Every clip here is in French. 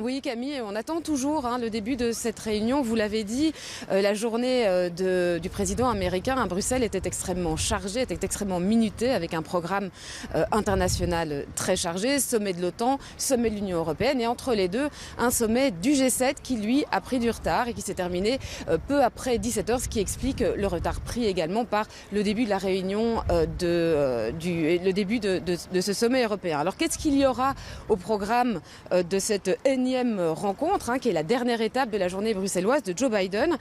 Oui, Camille, on attend toujours le début de cette réunion. Vous l'avez dit, la journée du président américain à Bruxelles était extrêmement chargée, était extrêmement minutée, avec un programme international très chargé, sommet de l'OTAN, sommet de l'Union européenne, et entre les deux, un sommet du G7 qui, lui, a pris du retard et qui s'est terminé peu après 17h, ce qui explique le retard pris également par le début de la réunion, le début de ce sommet européen. Alors, qu'est-ce qu'il y aura au programme de cette énième rencontre, qui est la dernière étape de la journée bruxelloise de Joe Biden?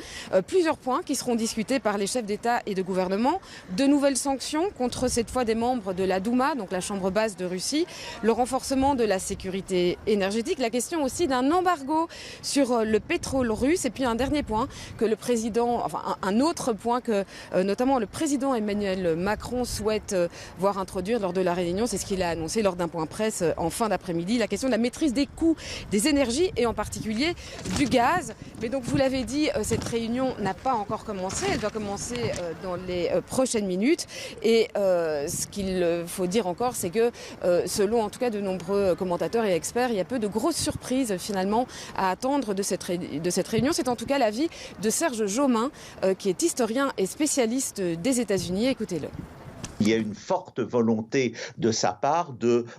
Plusieurs points qui seront discutés par les chefs d'État et de gouvernement. De nouvelles sanctions contre cette fois des membres de la Douma, donc la chambre basse de Russie, le renforcement de la sécurité énergétique, la question aussi d'un embargo sur le pétrole russe, et puis un dernier point que le président, enfin un autre point que notamment le président Emmanuel Macron souhaite voir introduire lors de la réunion, c'est ce qu'il a annoncé lors d'un point presse en fin d'après-midi, la question de la maîtrise des coûts des énergies et en particulier du gaz. Mais donc vous l'avez dit, cette réunion n'a pas encore commencé, elle doit commencer dans les prochaines minutes, et ce qu'il faut dire encore, c'est que selon en tout cas de nombreux commentateurs et experts, il y a peu de grosses surprises finalement à attendre de cette réunion. C'est en tout cas l'avis de Serge Jaumin, qui est historien et spécialiste des États-Unis. Écoutez-le. Il y a une forte volonté de sa part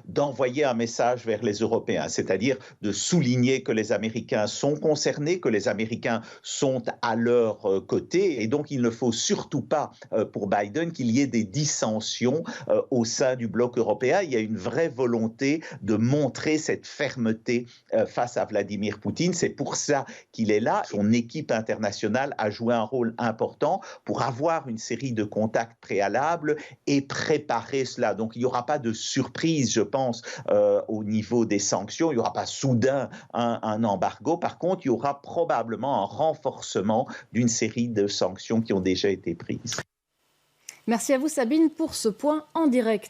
d'envoyer un message vers les Européens, c'est-à-dire de souligner que les Américains sont concernés, que les Américains sont à leur côté, et donc il ne faut surtout pas pour Biden qu'il y ait des dissensions au sein du bloc européen. Il y a une vraie volonté de montrer cette fermeté face à Vladimir Poutine. C'est pour ça qu'il est là. Son équipe internationale a joué un rôle important pour avoir une série de contacts préalables et préparer cela. Donc, il n'y aura pas de surprise, je pense, au niveau des sanctions. Il n'y aura pas soudain un embargo. Par contre, il y aura probablement un renforcement d'une série de sanctions qui ont déjà été prises. Merci à vous, Sabine, pour ce point en direct.